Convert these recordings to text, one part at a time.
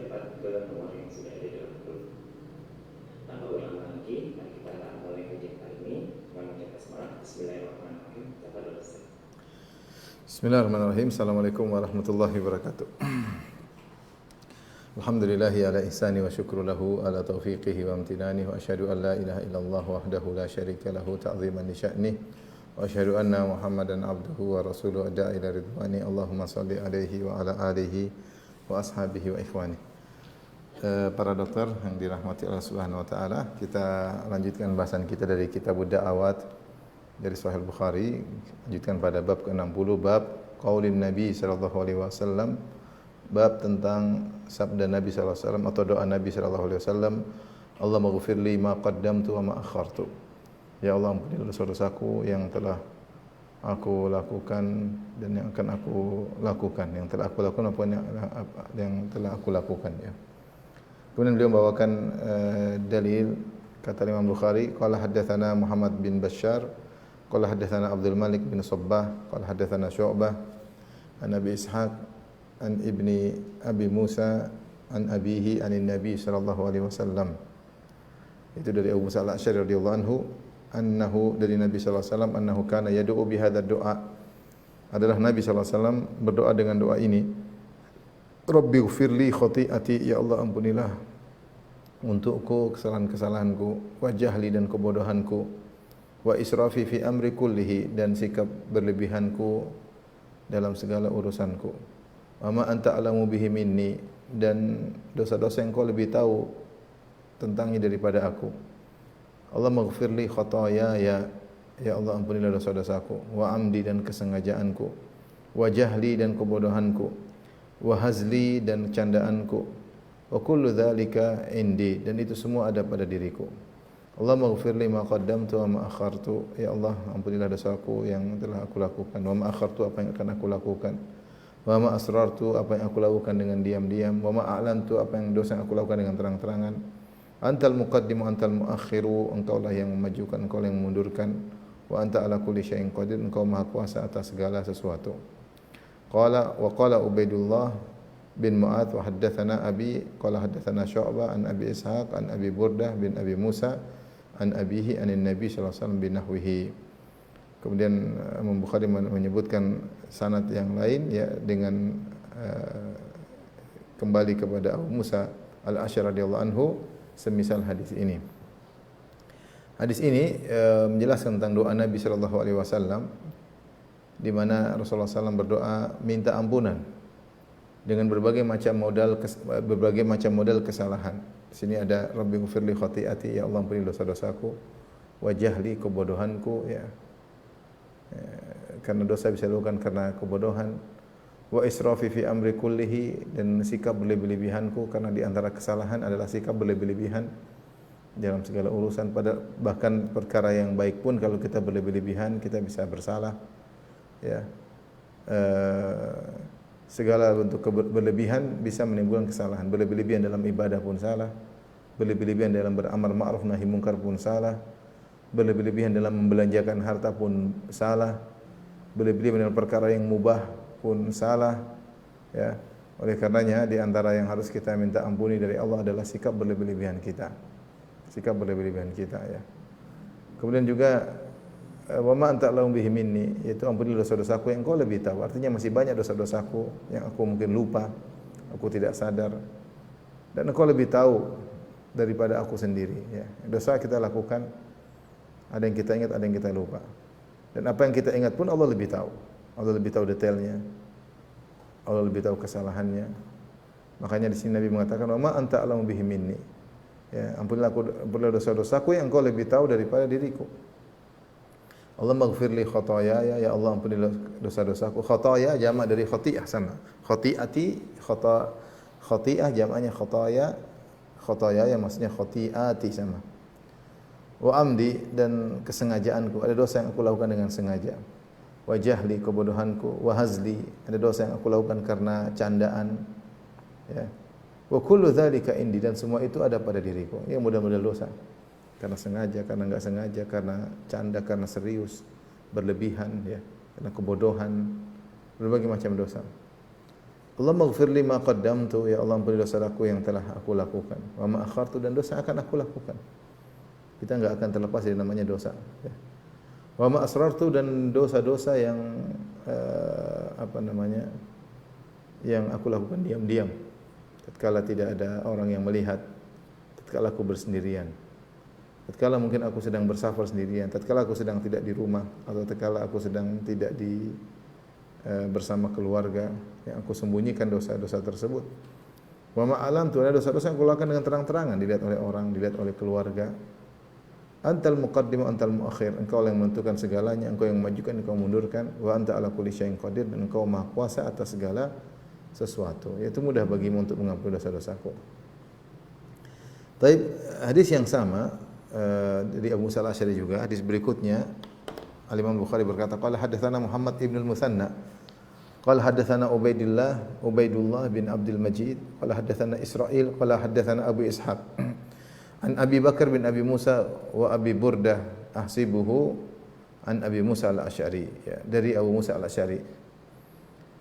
dapat ke nomor yang sudah ada dalam grup. Tanpa berlama lagi, mari kita akan mulai kajian kali ini dengan mengucapkan semangat. Bismillahirrahmanirrahim. Bismillahirrahmanirrahim. Assalamualaikum warahmatullahi wabarakatuh. Alhamdulillahi ala ihsani wa syukru lahu ala taufiqihi wa amtinani wa asyhadu an la ilaha illallah wahdahu la syarika lahu ta'ziman li sya'nih wa asyhadu anna Muhammadan abduhu wa rasuluhu adda'a ila ridwani. Allahumma salli alaihi wa ala alihi wa ashabihi wa ikhwani. Para dokter yang dirahmati Allah Subhanahu wa taala, kita lanjutkan bahasan kita dari Kitab Da'awat dari Sahih Bukhari, lanjutkan pada bab ke-60, bab qaulin Nabi sallallahu alaihi wasallam, bab tentang sabda Nabi sallallahu alaihi wasallam atau doa Nabi sallallahu alaihi wasallam, Allahumma ghfirli ma qaddamtu wa ma akhartu. Ya Allah, ampuni dosa-dosaku yang telah aku lakukan dan yang akan aku lakukan, yang telah aku lakukan apa yang telah aku lakukan, ya. Kemudian beliau membawakan dalil, kata Imam Bukhari, qala haddatsana Muhammad bin Bashar, qala haddatsana Abdul Malik bin Sabbah, qala haddatsana Syu'bah an Abi Ishaq an ibni Abi Musa an abihi anin Nabi sallallahu alaihi wasallam. Itu dari Abu Musa al-Asy'ari radhiyallahu anhu, annahu, dari Nabi sallallahu alaihi wasallam, annahu kana yad'u bi hadzal doa, adalah Nabi sallallahu alaihi wasallam berdoa dengan doa ini, Rabbi ghfirli khati'ati, ya Allah ampunilah untukku kesalahan-kesalahanku, wa jahli dan kebodohanku, wa israfi fi amri kullihi, dan sikap berlebihanku dalam segala urusanku, wa ma anta a'lamu bihi minni, dan dosa-dosa yang kau lebih tahu tentangnya daripada aku. Allah maghfirli khataaya, ya Allah ampunilah dosa-dosaku, wa amdi, dan kesengajaanku, wa jahli, dan kebodohanku, wa hazli, dan candaanku, wa kullu dzalika indi, dan itu semua ada pada diriku. Allah maghfirli ma qaddamtu wa ma akhartu, ya Allah ampunilah dosaku yang telah aku lakukan, wa ma akhartu, apa yang akan aku lakukan, wa ma asrartu, apa yang aku lakukan dengan diam-diam, wa ma a'lantu, apa yang dosa yang aku lakukan dengan terang-terangan. Antal muqaddimu antal muakhiru, engkaulah yang memajukan, engkau yang memundurkan, wa anta ala kulli syai'in qadir, engkau maha kuasa atas segala sesuatu. Qala Ubaidullah bin Mu'adz wa haddatsana abi, qala haddatsana Syu'bah an Abi Ishaq an Abi Burdah bin Abi Musa an abihi anin Nabi sallallahu alaihi wasallam binahwihi. Kemudian Imam Bukhari menyebutkan sanad yang lain, ya, dengan kembali kepada Abu Musa al-Asy'ari radhiyallahu anhu semisal hadis ini. Hadis ini menjelaskan tentang doa Nabi sallallahu alaihi wasallam, di mana Rasulullah SAW berdoa minta ampunan dengan berbagai macam model kesalahan. Di sini ada Rabbi ghfirli khati'ati, ya Allah ampuni dosa-dosaku, wa jahli, kebodohanku, ya. Karena dosa bisa dilakukan karena kebodohan, wa israfi fi amri kullihi, dan sikap berlebih-lebihanku, karena di antara kesalahan adalah sikap berlebih-lebihan dalam segala urusan, pada bahkan perkara yang baik pun kalau kita berlebih-lebihan kita bisa bersalah, ya. Segala bentuk berlebihan bisa menimbulkan kesalahan. Berlebih-lebihan dalam ibadah pun salah, berlebih-lebihan dalam beramar ma'ruf nahi munkar pun salah, berlebih-lebihan dalam membelanjakan harta pun salah, berlebih-lebihan dalam perkara yang mubah pun salah, ya. Oleh karenanya di antara yang harus kita minta ampuni dari Allah adalah sikap berlebih-lebihan kita. Sikap berlebih-lebihan kita, ya. Kemudian juga wa ma anta a'lamu bihi minni, yaitu ampunilah dosa-dosaku yang kau lebih tahu. Artinya masih banyak dosa-dosaku yang aku mungkin lupa, aku tidak sadar, dan engkau lebih tahu daripada aku sendiri, ya. Dosa kita lakukan, ada yang kita ingat, ada yang kita lupa. Dan apa yang kita ingat pun Allah lebih tahu. Allah lebih tahu detailnya. Allah lebih tahu kesalahannya. Makanya di sini Nabi mengatakan, "Wa ma anta a'lamu bihi minni." Ya, ampunilah dosa-dosaku yang engkau lebih tahu daripada diriku. Allah maghfirli khataaya, ya Allah ampunilah dosa-dosaku. Khataaya jamak dari khati'ah, sama. Khati'ah jamaknya khataaya. Khataaya yang maksudnya khati'ati, sama. Wa amdi, dan kesengajaanku, ada dosa yang aku lakukan dengan sengaja. Wa jahli, kebodohanku. Wa hazli, ada dosa yang aku lakukan karena candaan, ya. Wa kullu dzalika indi, dan semua itu ada pada diriku. Ya, model-model dosa. Karena sengaja, karena enggak sengaja, karena canda, karena serius, berlebihan, ya, karena kebodohan, berbagai macam dosa. Allahumma ighfir li ma qaddamtu, ya Allah ampuni dosa-dosaku yang telah aku lakukan. Wa ma akhartu, dan dosa akan aku lakukan. Kita enggak akan terlepas dari namanya dosa. Ya. Wa ma asrartu, dan dosa-dosa yang yang aku lakukan diam-diam. Tatkala tidak ada orang yang melihat, tatkala aku bersendirian. Tatkala mungkin aku sedang bersafar sendirian, tatkala aku sedang tidak di rumah, atau tatkala aku sedang tidak bersama keluarga, yang aku sembunyikan dosa-dosa tersebut. Wa ma alamtu, ada dosa-dosa yang aku lakukan dengan terang-terangan, dilihat oleh orang, dilihat oleh keluarga. Antal muqaddim wa antal muakhir, engkau yang menentukan segalanya, engkau yang memajukan, engkau mundurkan. Wa anta ala kulli syai'in qadir, dan engkau maha kuasa atas segala sesuatu. Itu mudah bagimu untuk mengampuni dosa-dosaku. Taib, hadis yang sama dari Abu Musa al-Asy'ari juga, hadis berikutnya Al-Imam Bukhari berkata, qala hadatsana Muhammad ibn al-Mutsanna qala hadatsana Ubaidullah bin Abdul Majid qala hadatsana Israil qala hadatsana Abu Ishaq an Abi Bakar bin Abi Musa wa Abi Burdah ahsibuhu an Abi Musa al-Asy'ari, ya, dari Abu Musa al-Asy'ari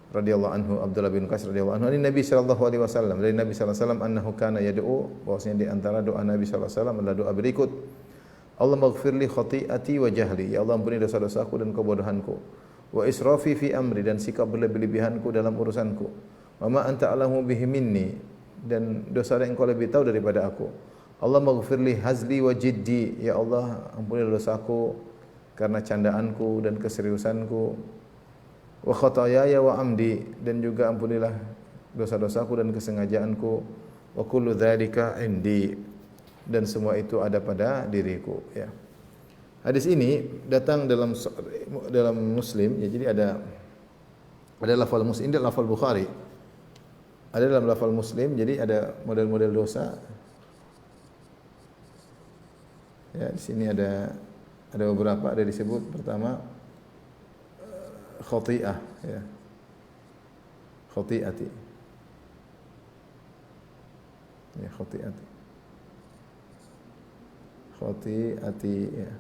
radhiyallahu anhu, Abdullah bin Qais radhiyallahu anhu, Nabi sallallahu alaihi wasallam, dari Nabi sallallahu alaihi wasallam, annahu kana yad'u, bahwasanya di antara doa Nabi sallallahu alaihi wasallam adalah doa berikut, Allahumma ighfirli khati'ati wa jahli, ya Allah ampuni dosa-dosaku dan kebodohanku, wa israfi fi amri, dan sikap berlebih-lebihanku dalam urusanku, wa ma anta alamu bihi minni, dan dosa yang engkau lebih tahu daripada aku, Allahumma ighfirli hazli wa jiddi, ya Allah ampuni dosaku karena candaanku dan keseriusanku, wa khataayaya wa amdi, dan juga ampunilah dosa-dosaku dan kesengajaanku, wa kullu dzalika indi, dan semua itu ada pada diriku, ya. Hadis ini datang dalam Muslim, ya, jadi ada lafal Muslim, ada lafal Bukhari. Ada dalam lafal Muslim, jadi ada model-model dosa. Ya, di sini ada beberapa, ada disebut pertama khati'ah, ya. Khati'ati. Ya, khati'ati. Khati'ati, ya.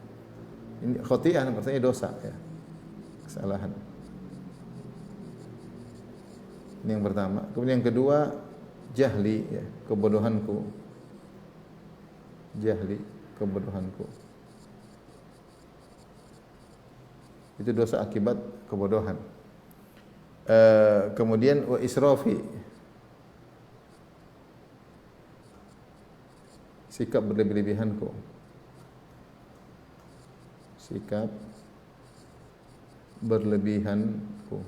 Ini khati'ah artinya dosa, ya. Kesalahan. Ini yang pertama. Kemudian yang kedua, jahli, ya, kebodohanku. Jahli, kebodohanku. Itu dosa akibat kebodohan. Kemudian wa israfi, sikap berlebih-lebihanku. Sikap berlebihanku.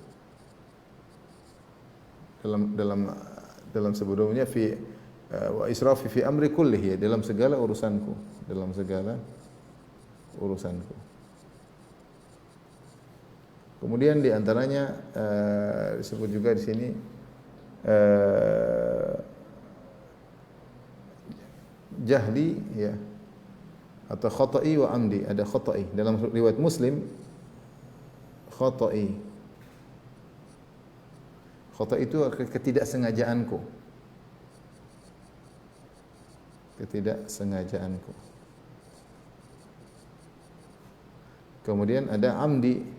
Dalam sebelumnya wa israfi fi amri kullih, ya, dalam segala urusanku, Kemudian di antaranya disebut juga di sini jahli, ya, atau khata'i wa amdi. Ada khata'i dalam riwayat Muslim, khata'i. Khata'i itu ketidaksengajaanku. Ketidaksengajaanku. Kemudian ada amdi.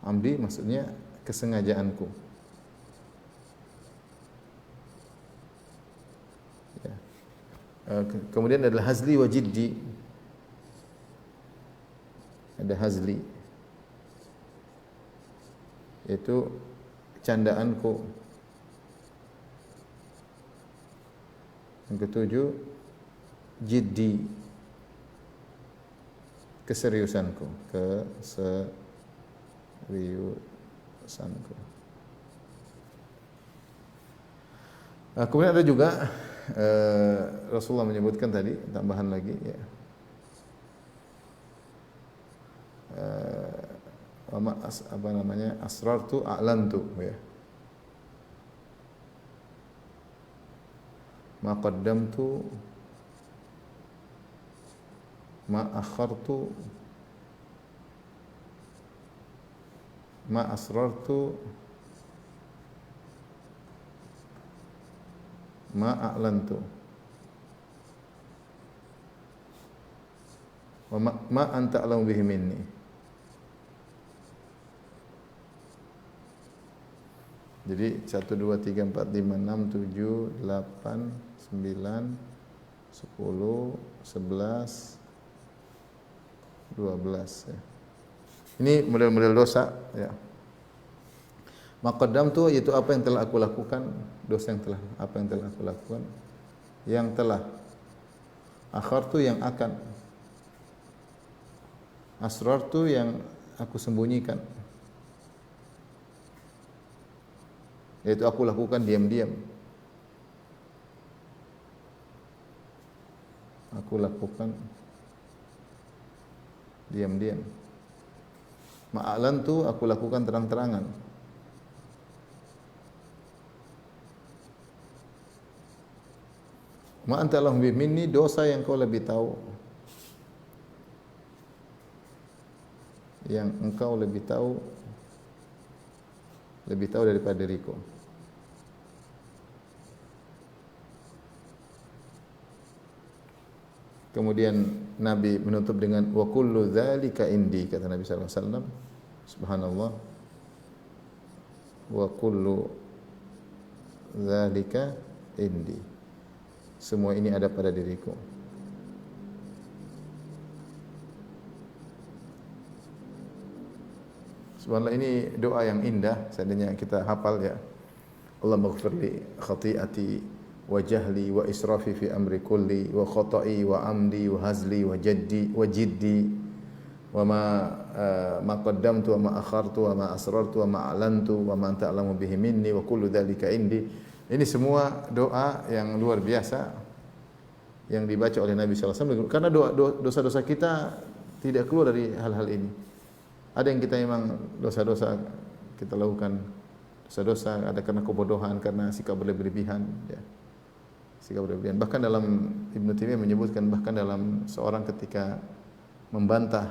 Amdi maksudnya kesengajaanku. Ya. Kemudian adalah hazli wa jiddi. Ada hazli, yaitu candaanku. Yang ketujuh, jiddi, keseriusanku. Kemudian ada juga Rasulullah menyebutkan tadi, tambahan lagi, ya, asrartu a'lantu, ya, ma qaddamtu ma akhartu ma asrartu ma a'lantu wa ma anta a'lamu bihi minni. Jadi 1, 2, 3, 4, 5, 6, 7, 8, 9, 10, 11, 12 ya. Ini model-model dosa ya. Maqaddam tu yaitu apa yang telah aku lakukan, dosa yang telah apa yang telah aku lakukan, yang telah. Akhar tu yang akan. Asrar tu yang aku sembunyikan. Yaitu aku lakukan diam-diam. Aku lakukan diam-diam. Ma'alan tu aku lakukan terang-terangan. Ma anta lahum bi minni, dosa yang kau lebih tahu. Yang engkau lebih tahu daripada diriku. Kemudian Nabi menutup dengan wa kullu dzalika indi, kata Nabi sallallahu alaihi wasallam. Subhanallah. Wa kullu dzalika indi. Semua ini ada pada diriku. Subhanallah, ini doa yang indah, seandainya kita hafal ya. Allahumma ighfirli khati'ati wa jahli wa israfi fi amri kulli wa khata'i wa amdi wa hazli wa jaddi wa jiddi wa ma qaddamtu wa ma akhartu wa ma asrartu wa ma a'lantu wa ma anta a'lamu bihi minni wa kullu dzalika indi. Ini semua doa yang luar biasa yang dibaca oleh Nabi sallallahu alaihi wasallam, karena dosa-dosa kita tidak keluar dari hal-hal ini. Ada yang kita memang dosa-dosa kita lakukan, dosa-dosa ada karena kebodohan, karena sikap berlebihan ya. Sikap berlebihan. Bahkan dalam Ibnu Taimiyah menyebutkan, bahkan dalam seorang ketika membantah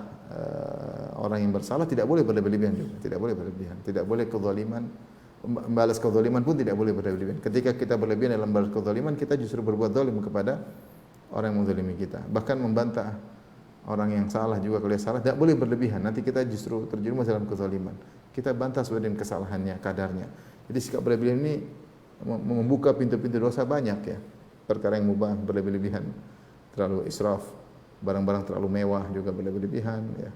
orang yang bersalah tidak boleh berlebihan juga, tidak boleh berlebihan, tidak boleh kezaliman, membalas kezaliman pun tidak boleh berlebihan. Ketika kita berlebihan dalam membalas kezaliman, kita justru berbuat zalim kepada orang yang menzalimi kita. Bahkan membantah orang yang salah juga, kalau dia salah tidak boleh berlebihan, nanti kita justru terjerumus dalam kezaliman. Kita bantah sesuai dengan kesalahannya, kadarnya. Jadi sikap berlebihan ini membuka pintu-pintu dosa banyak ya. Perkara yang mubah berlebihan, terlalu israf, barang-barang terlalu mewah juga berlebihan ya.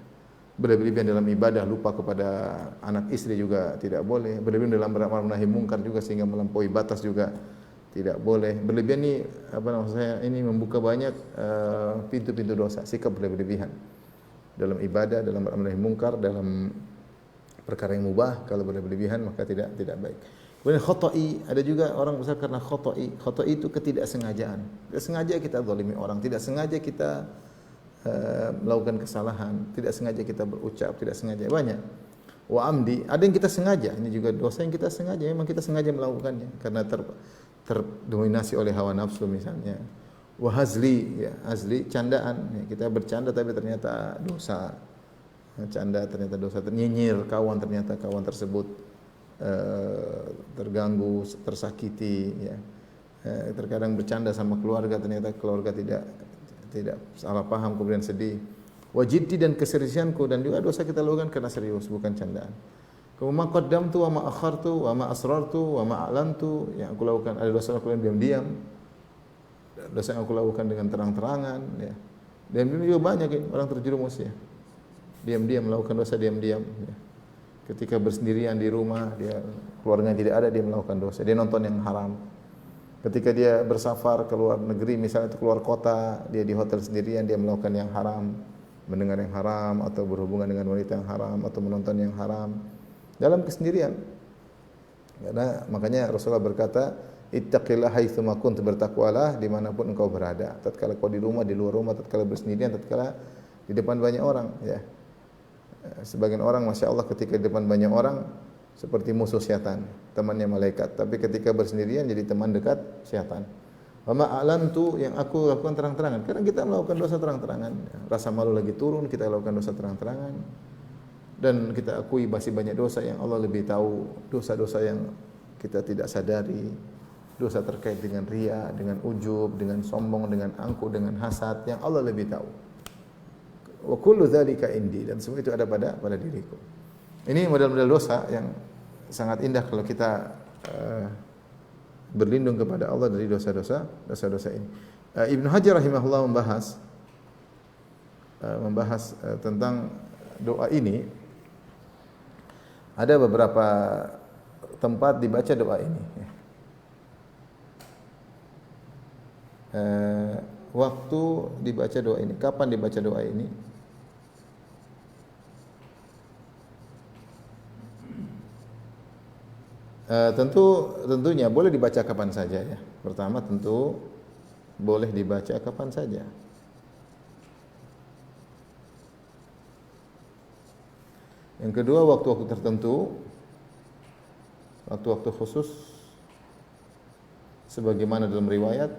Berlebihan dalam ibadah, lupa kepada anak istri juga tidak boleh. Berlebihan dalam beramal nahi mungkar juga sehingga melampaui batas juga tidak boleh. Berlebihan ini ini membuka banyak pintu-pintu dosa, sikap berlebihan dalam ibadah, dalam beramal nahi mungkar, dalam perkara yang mubah. Kalau berlebihan maka tidak baik. Kemudian khoto'i, ada juga orang besar karena khoto'i. Khoto'i itu ketidaksengajaan. Tidak sengaja kita zalimi orang, tidak sengaja kita melakukan kesalahan, tidak sengaja kita berucap, tidak sengaja, banyak. Wa amdi, ada yang kita sengaja, ini juga dosa yang kita sengaja, memang kita sengaja melakukannya karena terdominasi oleh hawa nafsu misalnya. Wa hazli, ya, hazli candaan, ya, kita bercanda tapi ternyata dosa. Canda ternyata dosa, nyinyir kawan, ternyata kawan tersebut terganggu, tersakiti ya. Terkadang bercanda sama keluarga, ternyata keluarga tidak salah paham kemudian sedih. Wajiddi, dan keseriusanku, dan juga dosa kita lakukan karena serius bukan candaan. Kemudian qaddamtu wa ma akhartu wa ma asrartu wa ma a'lantu, yang aku lakukan ada dosa yang aku lakukan diam-diam, dosa yang aku lakukan dengan terang-terangan ya. Dan juga banyak ini orang terjerumus ya. Diam-diam melakukan dosa, diam-diam ya. Ketika bersendirian di rumah, dia keluarganya tidak ada, dia melakukan dosa. Dia nonton yang haram. Ketika dia bersafar ke luar negeri, misalnya keluar kota, dia di hotel sendirian, dia melakukan yang haram, mendengar yang haram, atau berhubungan dengan wanita yang haram, atau menonton yang haram dalam kesendirian. Karena makanya Rasulullah berkata, ittaqillah haitsu ma kunta, bertakwalah dimanapun engkau berada. Tatkala kau di rumah, di luar rumah, tatkala bersendirian, tatkala di depan banyak orang ya. Sebagian orang Masya Allah ketika di depan banyak orang seperti musuh syaitan, temannya malaikat, tapi ketika bersendirian jadi teman dekat syaitan. Wa ma a'lantu, yang aku lakukan terang-terangan. Karena kita melakukan dosa terang-terangan, rasa malu lagi turun, kita lakukan dosa terang-terangan. Dan kita akui masih banyak dosa yang Allah lebih tahu, dosa-dosa yang kita tidak sadari, dosa terkait dengan riya, dengan ujub, dengan sombong, dengan angkuh, dengan hasad yang Allah lebih tahu. Wa kullu dzalika indi, dan semua itu ada pada diriku. Ini model-model dosa yang sangat indah kalau kita berlindung kepada Allah dari dosa-dosa ini. Ibnu Hajar rahimahullah membahas tentang doa ini. Ada beberapa tempat dibaca doa ini. Waktu dibaca doa ini, kapan dibaca doa ini? Tentunya boleh dibaca kapan saja ya. Pertama tentu boleh dibaca kapan saja. Yang kedua waktu-waktu tertentu, waktu-waktu khusus sebagaimana dalam riwayat,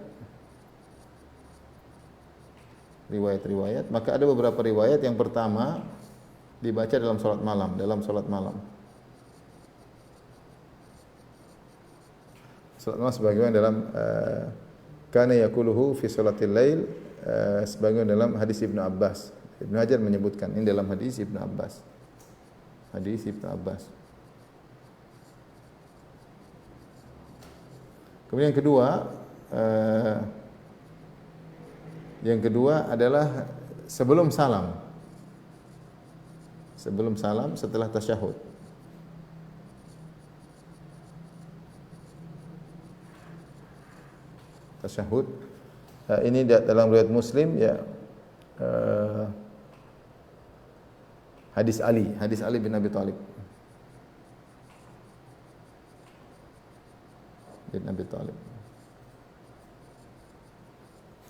maka ada beberapa riwayat yang pertama dibaca dalam salat malam, Salat malam sebagaimana dalam kana yaquluhu fi salatil lail, sebagaimana dalam hadis Ibnu Abbas. Ibnu Hajar menyebutkan ini dalam hadis Ibnu Abbas. Kemudian yang kedua adalah sebelum salam setelah tasyahud. Ini dalam riwayat Muslim ya, hadis Ali bin Abi Thalib.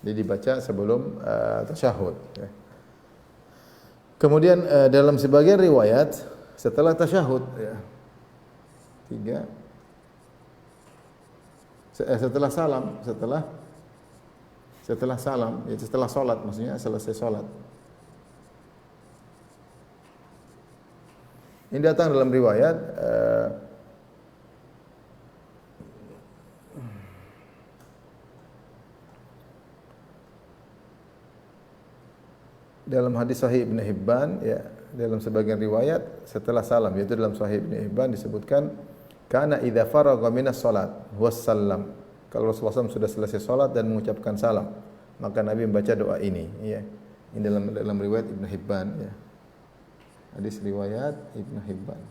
Jadi dibaca sebelum tasyahud. Ya. Kemudian dalam sebagian riwayat setelah tasyahud, ya. Setelah salam, ya, setelah salat, maksudnya selesai salat. Ini datang dalam riwayat dalam hadis Sahih Ibnu Hibban, ya, dalam sebagian riwayat setelah salam, yaitu dalam Sahih Ibnu Hibban disebutkan kana idza faragha minas salat wassalam. Kalau Rasulullah SAW sudah selesai salat dan mengucapkan salam, maka Nabi membaca doa ini, ya. Ini dalam riwayat Ibnu Hibban, ya. Hadis riwayat Ibnu Hibban.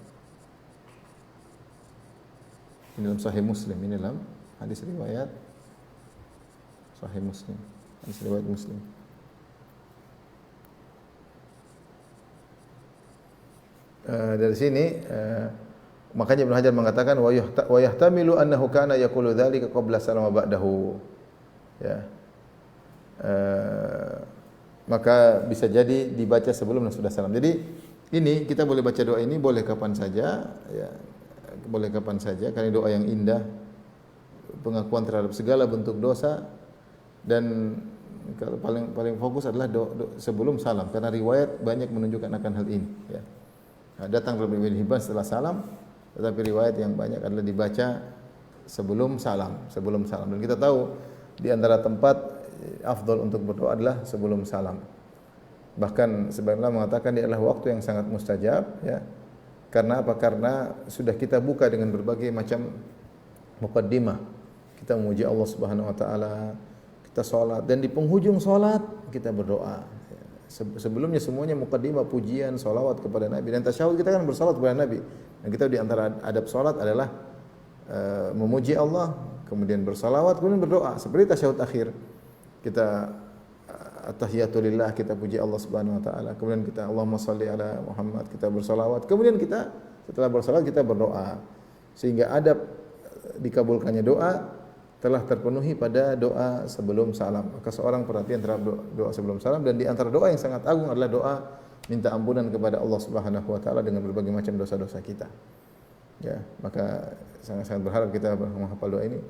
Ini dalam Sahih Muslim, ini dalam hadis riwayat Sahih Muslim. Hadis riwayat Muslim. Dari sini makanya Ibnu Hajar mengatakan wa yahtamilu annahu kana yaqulu dzalika qabla salam wa ba'dahu. Ya. Maka bisa jadi dibaca sebelum dan sudah salam. Jadi ini kita boleh baca doa ini boleh kapan saja, ya. Boleh kapan saja karena doa yang indah, pengakuan terhadap segala bentuk dosa, dan kalau paling fokus adalah sebelum salam karena riwayat banyak menunjukkan akan hal ini, ya. Datang dalam riwayat Hibban setelah salam, tetapi riwayat yang banyak adalah dibaca sebelum salam. Dan kita tahu di antara tempat afdal untuk berdoa adalah sebelum salam. Bahkan sebenarnya mengatakan dia adalah waktu yang sangat mustajab, ya. Karena apa? Karena sudah kita buka dengan berbagai macam muqaddimah. Kita memuji Allah Subhanahu wa taala, kita salat, dan di penghujung salat kita berdoa. Sebelumnya semuanya muqaddimah, pujian, salawat kepada Nabi, dan tasyahud kita kan bersalawat kepada Nabi. Dan kita di antara adab salat adalah memuji Allah, kemudian bersalawat, kemudian berdoa. Seperti tasyahud akhir. Kita at-tahiyatu lillah, kita puji Allah Subhanahu wa taala. Kemudian kita Allahumma shalli ala Muhammad, kita bersalawat. Kemudian kita setelah bersalawat kita berdoa. Sehingga adab dikabulkannya doa telah terpenuhi pada doa sebelum salam. Maka seorang perhatian terhadap doa sebelum salam, dan di antara doa yang sangat agung adalah doa minta ampunan kepada Allah Subhanahu wa taala dengan berbagai macam dosa-dosa kita. Ya, maka sangat-sangat berharap kita menghafal doa ini.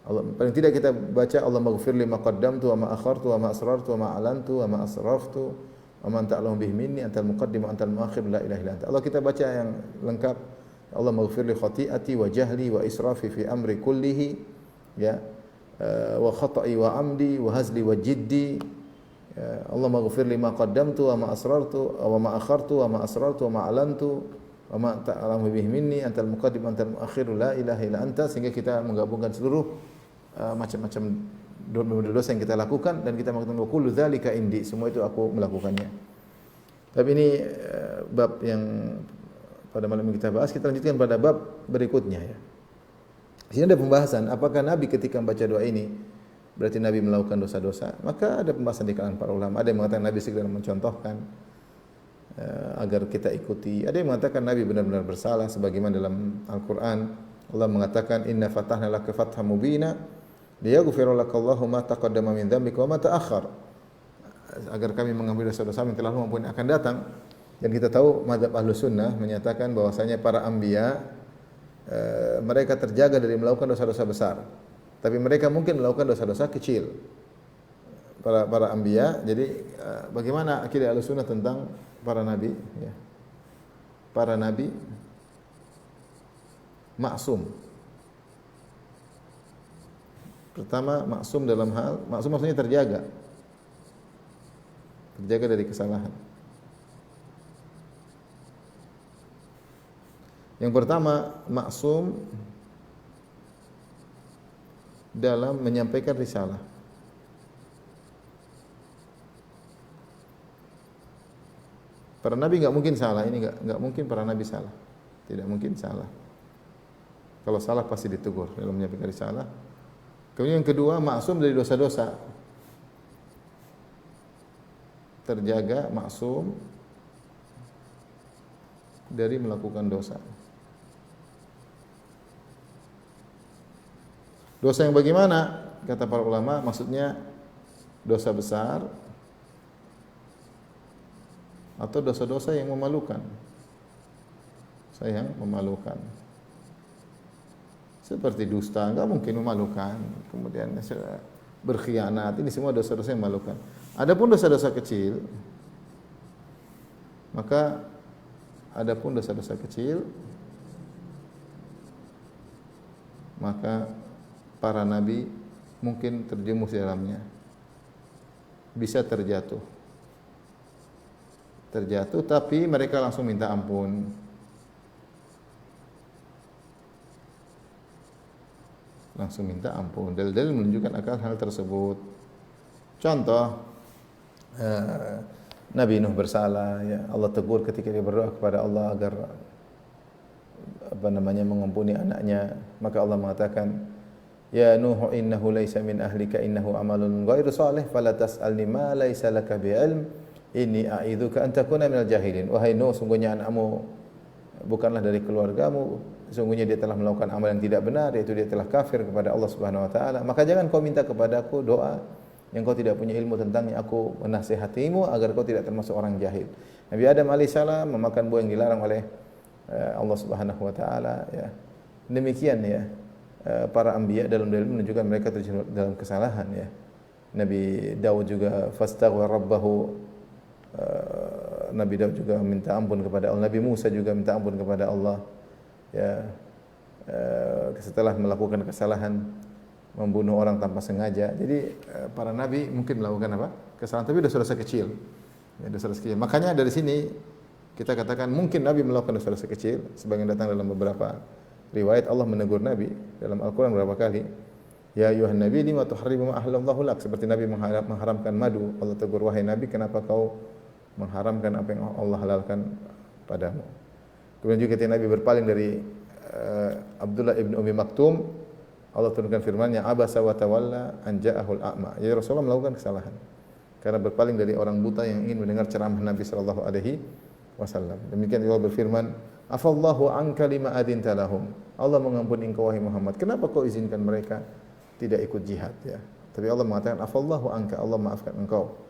Allah, paling tidak kita baca Allahumma ighfirli ma qaddamtu wa ma akhartu wa ma asrartu wa ma alantu wa ma asraftu wa man ta'lamu bihi minni antal muqaddim wa antal muakhir la ilaha illa anta. Allah kita baca yang lengkap. Allahumma ighfirli khati'ati wa jahli wa israfi fi amri kullihi, ya, wa khata'i wa amdi wa hazli wa jiddi, ya. Allahumma ighfirli ma qaddamtu wa ma asrartu wa ma akhartu wa ma asrartu wa ma alantu wa ma ta'lamu bihi minni antal muqaddim antal muakhir la ilaha illa anta, sehingga kita menggabungkan seluruh macam-macam dosa yang kita lakukan dan kita mengatakan wa kullu dzalika indi, semua itu aku melakukannya. Tapi ini bab yang pada malam ini kita bahas. Kita lanjutkan pada bab berikutnya ya. Di sini ada pembahasan apakah Nabi ketika membaca doa ini berarti Nabi melakukan dosa-dosa. Maka ada pembahasan di kalangan para ulama. Ada yang mengatakan Nabi sekedar mencontohkan agar kita ikuti. Ada yang mengatakan Nabi benar-benar bersalah sebagaimana dalam Al-Qur'an Allah mengatakan inna fatahna laka fatham mubina liyaghfira lakallahu ma taqaddama min dzambika wa ma ta'akhkhar, agar kami mengambil dosa-dosa yang telah lalu maupun yang akan datang. Dan kita tahu mazhab Ahlus Sunnah menyatakan bahwasanya para anbiya mereka terjaga dari melakukan dosa-dosa besar. Tapi mereka mungkin melakukan dosa-dosa kecil. Para anbiya. Jadi bagaimana akidah Ahlus Sunnah tentang para nabi ya. Para nabi maksum. Pertama, maksum dalam hal, maksum maksudnya terjaga. Terjaga dari kesalahan. Yang pertama, maksum dalam menyampaikan risalah. Para nabi enggak mungkin salah, ini enggak mungkin para nabi salah. Tidak mungkin salah. Kalau salah pasti ditegur dalam menyampaikan risalah. Kemudian yang kedua, maksum dari dosa-dosa. Terjaga, maksum dari melakukan dosa. Dosa yang bagaimana? Kata para ulama, maksudnya dosa besar atau dosa-dosa yang memalukan. Dosa yang memalukan. Seperti dusta, enggak mungkin memalukan. Kemudian berkhianat, ini semua dosa-dosa yang memalukan. Adapun dosa-dosa kecil, maka maka para nabi mungkin terjerumus di dalamnya. Bisa terjatuh, tapi mereka langsung minta ampun. Dalil-dalil menunjukkan akan hal tersebut. Contoh, Nabi Nuh bersalah, ya Allah tegur ketika dia berdoa kepada Allah agar mengampuni anaknya. Maka Allah mengatakan, ya Nuh innahu laisa min ahlika innahu amalun ghairu salih fala tas'alni ma laisa laka bi'ilm inni a'idzuka an takuna minal jahilin. Wahai Nuh, sungguhnya anakmu bukanlah dari keluargamu, sungguhnya dia telah melakukan amal yang tidak benar, yaitu dia telah kafir kepada Allah Subhanahu wa taala. Maka jangan kau minta kepadaku doa yang kau tidak punya ilmu tentangnya. Aku menasihatimu agar kau tidak termasuk orang jahil. Nabi Adam alaihissalam memakan buah yang dilarang oleh Allah Subhanahu wa taala ya. Demikian ya. Para anbiya dalam dalil menunjukkan mereka terjatuh dalam kesalahan ya. Nabi Daud juga fastaghfara rabbahu, Nabi Daud juga minta ampun kepada Allah. Nabi Musa juga minta ampun kepada Allah ya, setelah melakukan kesalahan membunuh orang tanpa sengaja. Jadi para nabi mungkin melakukan apa? Kesalahan, tapi dosa-dosa kecil. Ya, dosa-dosa kecil. Makanya dari sini kita katakan mungkin Nabi melakukan dosa-dosa kecil. Sebagian datang dalam beberapa riwayat Allah menegur Nabi dalam Al-Quran beberapa kali. Ya ayuhan Nabi lima tuharrimu ma ahlallahu lak. Seperti Nabi mengharamkan madu, Allah tegur, wahai Nabi, kenapa kau mengharamkan apa yang Allah halalkan padamu. Kemudian juga ketika Nabi berpaling dari Abdullah ibn Umi Maktum, Allah turunkan firman-Nya, abasa wa tawalla an ja'ahul a'ma. Jadi Rasulullah melakukan kesalahan karena berpaling dari orang buta yang ingin mendengar ceramah Nabi sallallahu alaihi wasallam. Demikian Allah berfirman, afallahu anka lima adinta lahum. Allah mengampuni engkau wahai Muhammad. Kenapa kau izinkan mereka tidak ikut jihad ya? Tapi Allah mengatakan afallahu anka, Allah maafkan engkau.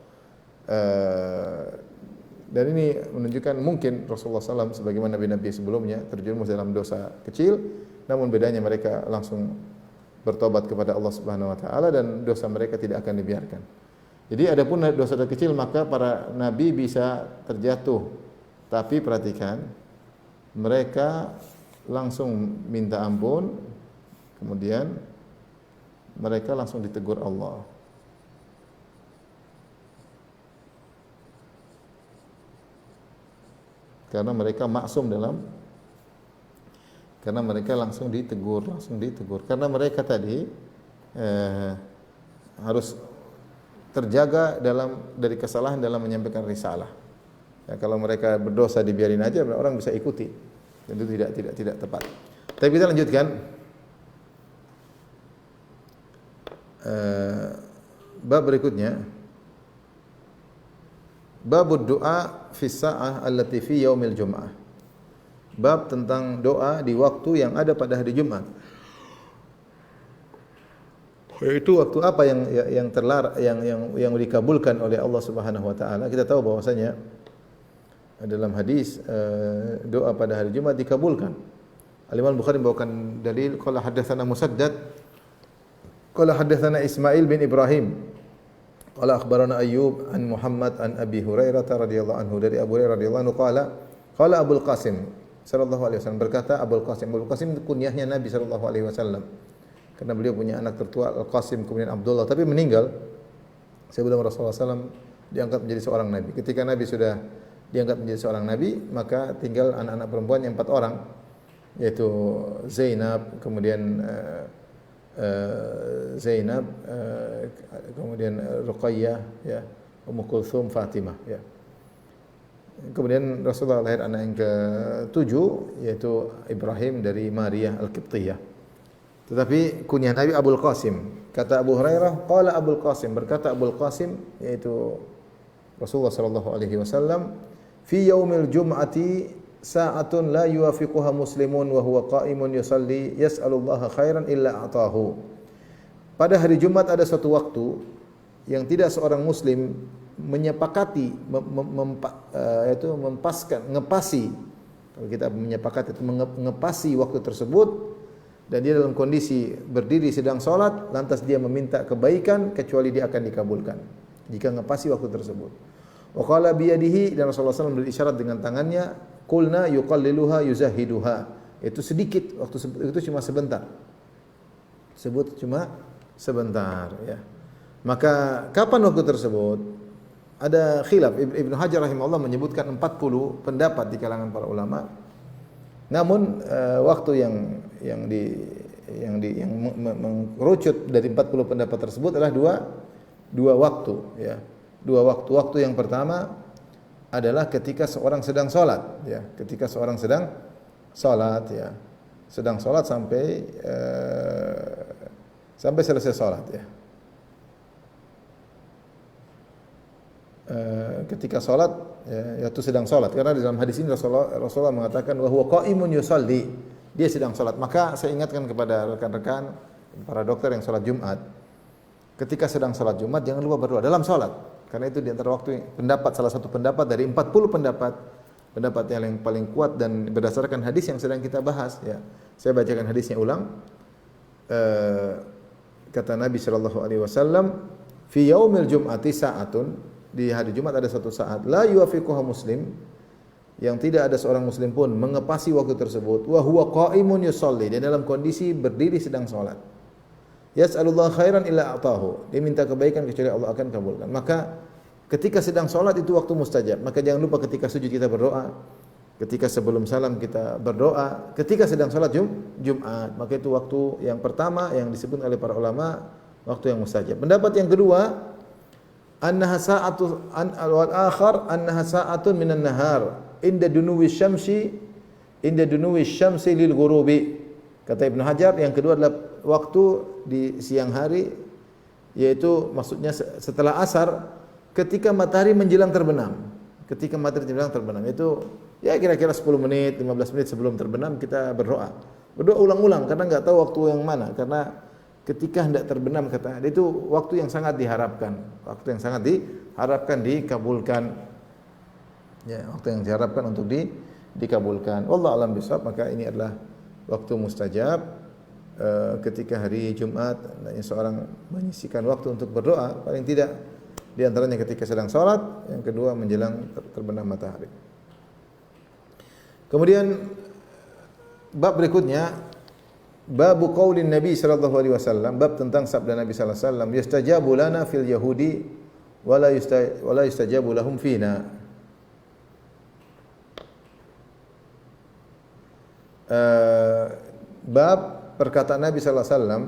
Dan ini menunjukkan mungkin Rasulullah SAW sebagaimana nabi-nabi sebelumnya terjerumus dalam dosa kecil, namun bedanya mereka langsung bertobat kepada Allah Subhanahu wa taala dan dosa mereka tidak akan dibiarkan. Jadi adapun dosa kecil maka para nabi bisa terjatuh. Tapi perhatikan, mereka langsung minta ampun, kemudian mereka langsung ditegur Allah. Karena mereka maksum dalam Karena mereka langsung ditegur. Karena mereka tadi harus terjaga dari kesalahan dalam menyampaikan risalah. Ya, kalau mereka berdosa dibiarin aja, orang bisa ikuti. Itu tidak tepat. Tapi kita lanjutkan. Bab berikutnya, babud du'a fi sa'ah allati fi yaumil jum'ah. Bab tentang doa di waktu yang ada pada hari Jumat. Itu waktu apa yang terlarang, yang dikabulkan oleh Allah Subhanahu wa taala. Kita tahu bahwasanya dalam hadis doa pada hari Jumat dikabulkan. Al-Imam Bukhari membawakan dalil, qala haddatsana Musaddad qala haddatsana Ismail bin Ibrahim qala akhbarana Ayyub an Muhammad an Abi Hurairah radhiyallahu anhu, dari Abu Hurairah radhiyallahu anhu qala Abul Qasim sallallahu alaihi wasallam, berkata Abul Qasim itu kunyahnya Nabi sallallahu alaihi wasallam. Karena beliau punya anak tertua Al-Qasim, kemudian Abdullah, tapi meninggal sebelum Rasulullah SAW diangkat menjadi seorang nabi. Ketika Nabi sudah diangkat menjadi seorang nabi, maka tinggal anak-anak perempuan yang 4 orang, yaitu Zainab, kemudian kemudian Ruqayyah, ya, Ummu Kulthum, Fatimah, ya. Kemudian Rasulullah lahir anak yang ke-7, yaitu Ibrahim dari Maria Al-Qibtiyah. Tetapi kunyah Nabi Abul Qasim. Kata Abu Hurairah, qala Abul Qasim, berkata Abul Qasim, yaitu Rasulullah sallallahu alaihi wasallam, fi yaumil jum'ati sa'atun la yuwafiquha muslimun wa huwa qa'imun yusalli yas'alullaha khairan illa a'tahu. Pada hari Jumat ada suatu waktu yang tidak seorang muslim menyepakati, ngepasi. Kalau kita menyepakati itu ngepasi waktu tersebut, dan dia dalam kondisi berdiri sedang salat, lantas dia meminta kebaikan, kecuali dia akan dikabulkan jika ngepasi waktu tersebut. Wa qala bi yadihi, dan Rasulullah SAW beri isyarat dengan tangannya, qulna yuqalliluha yuzahiduha. Itu sedikit, waktu itu cuma sebentar. Sebut cuma sebentar, ya. Maka kapan waktu tersebut? Ada khilaf. Ibnu Hajar rahimahullah menyebutkan 40 pendapat di kalangan para ulama. Namun waktu yang mengerucut dari 40 pendapat tersebut adalah dua waktu, ya. Dua waktu. Waktu yang pertama adalah ketika seorang sedang salat, ya. Ketika seorang sedang salat, ya. Sedang salat sampai selesai salat, ya. Ketika salat, ya, yaitu sedang salat, karena di dalam hadis ini Rasulullah mengatakan wa huwa qa'imun yusalli, dia sedang salat. Maka saya ingatkan kepada rekan-rekan para dokter yang salat Jumat, ketika sedang salat Jumat jangan lupa berdoa dalam salat, karena itu di antara waktu salah satu pendapat dari 40 pendapat yang paling kuat dan berdasarkan hadis yang sedang kita bahas, ya. Saya bacakan hadisnya ulang. Kata Nabi sallallahu alaihi wasallam, fi yaumil jum'ati sa'atun, di hari Jumat ada satu saat, la yuwafiquha muslim, yang tidak ada seorang muslim pun mengepasi waktu tersebut, wa huwa qa'imun yusalli, dia dalam kondisi berdiri sedang salat. Yas'alullah khairan illa a'tahu, dia minta kebaikan kecuali Allah akan kabulkan. Maka ketika sedang salat itu waktu mustajab. Maka jangan lupa ketika sujud kita berdoa, ketika sebelum salam kita berdoa, ketika sedang salat Jumat, maka itu waktu yang pertama yang disebut oleh para ulama waktu yang mustajab. Pendapat yang kedua, annaha sa'atun minan nahar inda dunuwi syamsi lil ghurubi. Kata Ibnu Hajar, yang kedua adalah waktu di siang hari, yaitu maksudnya setelah asar, ketika matahari menjelang terbenam. Ketika matahari menjelang terbenam, itu ya kira-kira 10 menit, 15 menit sebelum terbenam kita berdoa. Berdoa ulang-ulang karena enggak tahu waktu yang mana, karena ketika hendak terbenam, kata itu waktu yang sangat diharapkan, dikabulkan, ya, waktu yang diharapkan untuk dikabulkan. Wallahu a'lam bishawab. Maka ini adalah waktu mustajab ketika hari Jumat, seorang menyisihkan waktu untuk berdoa, paling tidak di antaranya ketika sedang salat, yang kedua menjelang terbenam matahari. Kemudian bab berikutnya, babu qaulin Nabi sallallahu alaihi wasallam, bab tentang sabda Nabi sallallahu alaihi wasallam, yastajabu lana fil yahudi wa la yustajabu lahum fina. bab perkataan Nabi sallallahu alaihi wasallam,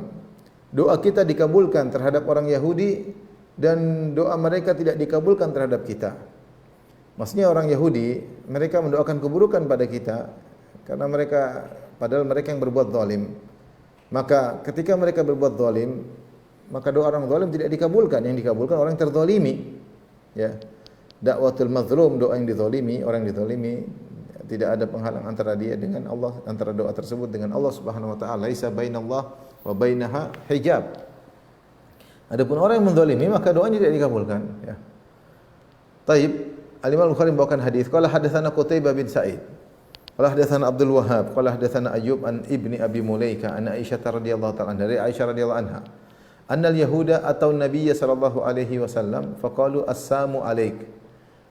doa kita dikabulkan terhadap orang Yahudi dan doa mereka tidak dikabulkan terhadap kita. Maksudnya orang Yahudi, mereka mendoakan keburukan pada kita karena mereka padahal mereka yang berbuat zalim. Maka ketika mereka berbuat zalim, maka doa orang zalim tidak dikabulkan, yang dikabulkan orang yang terzalimi. Ya. Dakwatul mazlum, doa yang dizalimi, orang yang dizalimi, tidak ada penghalang antara dia dengan Allah, antara doa tersebut dengan Allah Subhanahu wa taala. Laisa bainallah wa bainaha hijab. Adapun orang yang menzalimi maka doanya tidak dikabulkan, ya. Taib, Al-Imam Al-Bukhari membawakan hadis, qala hadatsana Qutaibah bin Sa'id. Qala hadatsana Abdul Wahhab, qala hadatsana Ayyub an Ibni Abi Mulaika an Aisyah radhiyallahu ta'ala dari Aisyah radhiyallahu anha. Annal yahuda atau Nabiy sallallahu alaihi wasallam faqalu assalamu alaik.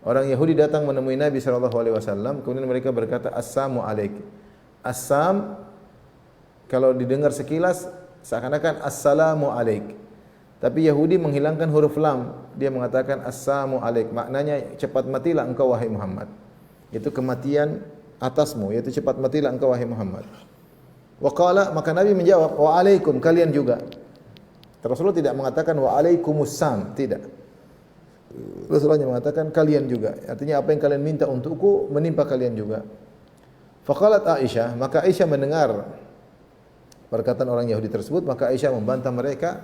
Orang Yahudi datang menemui Nabi sallallahu alaihi wasallam, kemudian mereka berkata assalamu alaik. Assam kalau didengar sekilas seakan-akan assalamu alaik. Tapi Yahudi menghilangkan huruf lam, dia mengatakan assalamu alaik. Maknanya cepat matilah engkau wahai Muhammad. Itu kematian atasmu, yaitu cepat matilah engkau wahai Muhammad. Wa qala, maka Nabi menjawab wa alaikum, kalian juga. Rasulullah tidak mengatakan wa alaikumussalam, tidak. Rasulullah mengatakan kalian juga. Artinya apa yang kalian minta untukku menimpa kalian juga. Faqalat Aisyah, maka Aisyah mendengar perkataan orang Yahudi tersebut, maka Aisyah membantah mereka.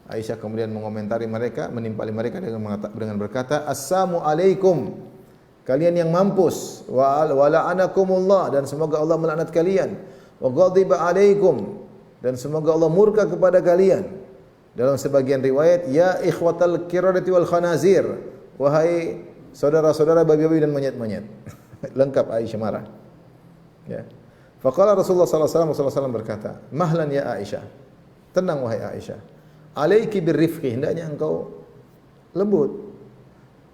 Aisyah kemudian mengomentari mereka, menimpali mereka dengan berkata, "Assalamu alaikum." Kalian yang mampus, wa la'anakumullah, dan semoga Allah melaknat kalian. Wa ghadiba alaikum, dan semoga Allah murka kepada kalian. Dalam sebagian riwayat, ya ikhwatal qiradati wal khanazir, wahai saudara-saudara babi-babi dan monyet-monyet. Lengkap Aisyah marah. Ya. Faqala Rasulullah sallallahu alaihi wasallam berkata, "Mahlan ya Aisyah." Tenang wahai Aisyah. Alaiki birrifqi, hendaknya engkau lembut.